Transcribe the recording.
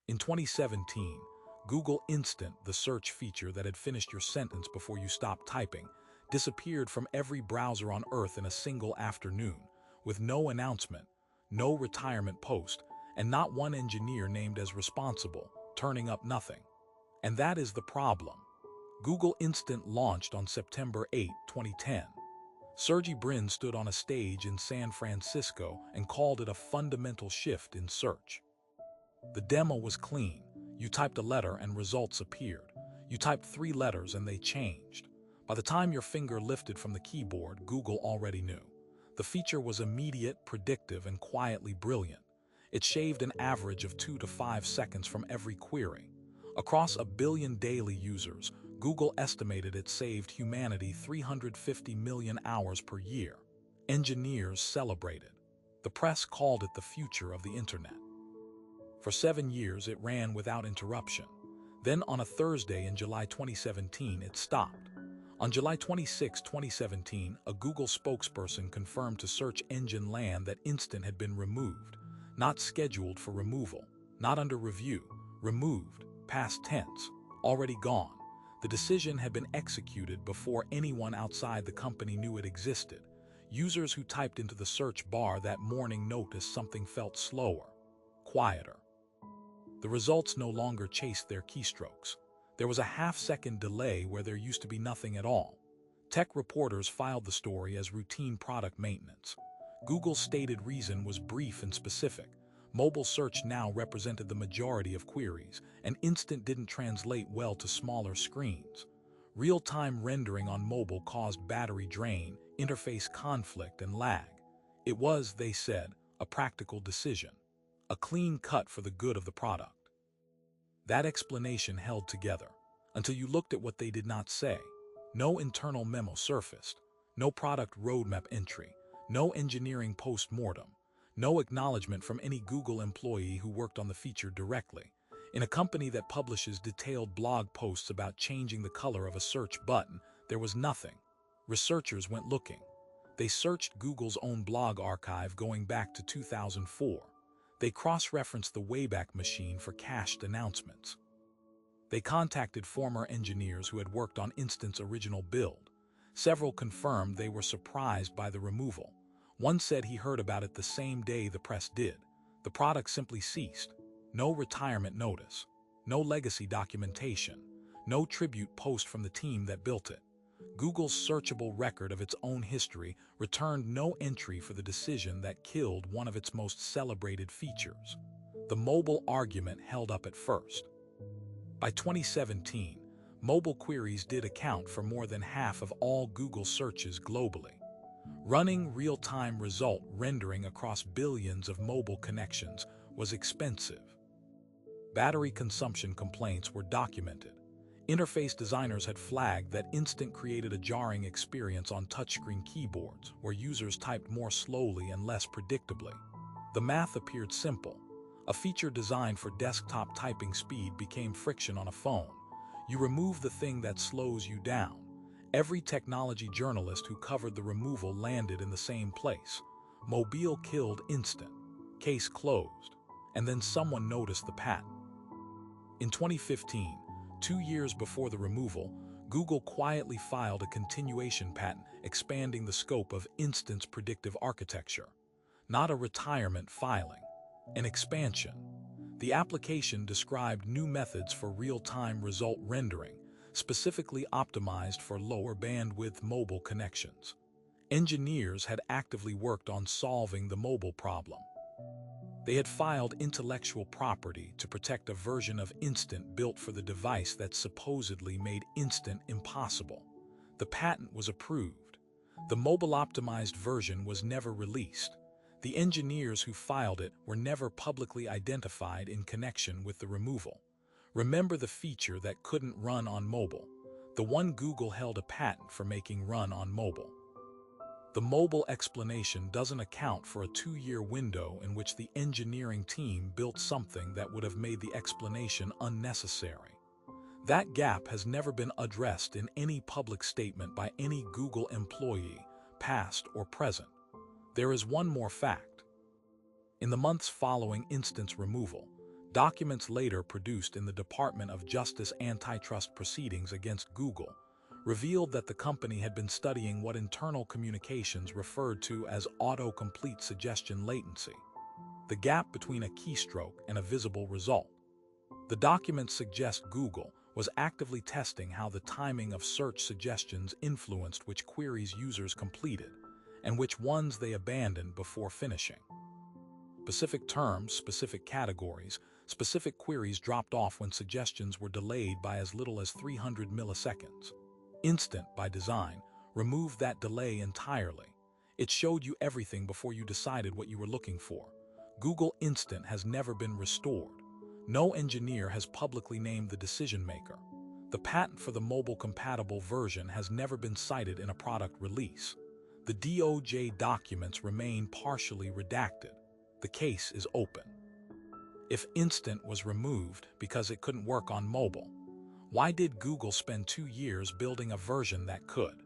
In 2017, Google Instant, the search feature that had finished your sentence before you stopped typing, disappeared from every browser on Earth in a single afternoon, with no announcement, no retirement post, and not one engineer named as responsible, turning up nothing. And that is the problem. Google Instant launched on September 8, 2010. Sergey Brin stood on a stage in San Francisco and called it a fundamental shift in search. The demo was clean. You typed a letter and results appeared. You typed 3 letters and they changed. By the time your finger lifted from the keyboard, Google already knew. The feature was immediate, predictive, and quietly brilliant. It shaved an average of 2 to 5 seconds from every query. Across 1 billion daily users, Google estimated it saved humanity 350 million hours per year. Engineers celebrated. The press called it the future of the internet. For 7 years, it ran without interruption. Then on a Thursday in July 2017, it stopped. On July 26, 2017, a Google spokesperson confirmed to Search Engine Land that Instant had been removed, not scheduled for removal, not under review, removed, past tense, already gone. The decision had been executed before anyone outside the company knew it existed. Users who typed into the search bar that morning noticed something felt slower, quieter. The results no longer chased their keystrokes. There was a half-second delay where there used to be nothing at all. Tech reporters filed the story as routine product maintenance. Google's stated reason was brief and specific. Mobile search now represented the majority of queries, and Instant didn't translate well to smaller screens. Real-time rendering on mobile caused battery drain, interface conflict, and lag. It was, they said, a practical decision, a clean cut for the good of the product. That explanation held together, until you looked at what they did not say. No internal memo surfaced, no product roadmap entry, no engineering post-mortem, no acknowledgement from any Google employee who worked on the feature directly. In a company that publishes detailed blog posts about changing the color of a search button, there was nothing. Researchers went looking. They searched Google's own blog archive going back to 2004. They cross-referenced the Wayback Machine for cached announcements. They contacted former engineers who had worked on Instant's original build. Several confirmed they were surprised by the removal. One said he heard about it the same day the press did. The product simply ceased. No retirement notice, no legacy documentation, no tribute post from the team that built it. Google's searchable record of its own history returned no entry for the decision that killed one of its most celebrated features. The mobile argument held up at first. By 2017, mobile queries did account for more than half of all Google searches globally. Running real-time result rendering across billions of mobile connections was expensive. Battery consumption complaints were documented. Interface designers had flagged that Instant created a jarring experience on touchscreen keyboards where users typed more slowly and less predictably. The math appeared simple. A feature designed for desktop typing speed became friction on a phone. You remove the thing that slows you down. Every technology journalist who covered the removal landed in the same place. Mobile killed Instant. Case closed. And then someone noticed the patent. In 2015, 2 years before the removal, Google quietly filed a continuation patent expanding the scope of Instant's predictive architecture. Not a retirement filing, an expansion. The application described new methods for real-time result rendering, specifically optimized for lower bandwidth mobile connections. Engineers had actively worked on solving the mobile problem. They had filed intellectual property to protect a version of Instant built for the device that supposedly made Instant impossible. The patent was approved. The mobile-optimized version was never released. The engineers who filed it were never publicly identified in connection with the removal. Remember the feature that couldn't run on mobile, the one Google held a patent for making run on mobile. The mobile explanation doesn't account for a 2-year window in which the engineering team built something that would have made the explanation unnecessary. That gap has never been addressed in any public statement by any Google employee, past or present. There is one more fact. In the months following Instant's removal, Documents later produced in the Department of Justice antitrust proceedings against Google revealed that the company had been studying what internal communications referred to as autocomplete suggestion latency, the gap between a keystroke and a visible result. The documents suggest Google was actively testing how the timing of search suggestions influenced which queries users completed and which ones they abandoned before finishing. Specific terms, specific categories, specific queries dropped off when suggestions were delayed by as little as 300 milliseconds. Instant, by design, removed that delay entirely. It showed you everything before you decided what you were looking for. Google Instant has never been restored. No engineer has publicly named the decision maker. The patent for the mobile-compatible version has never been cited in a product release. The DOJ documents remain partially redacted. The case is open. If Instant was removed because it couldn't work on mobile, why did Google spend 2 years building a version that could?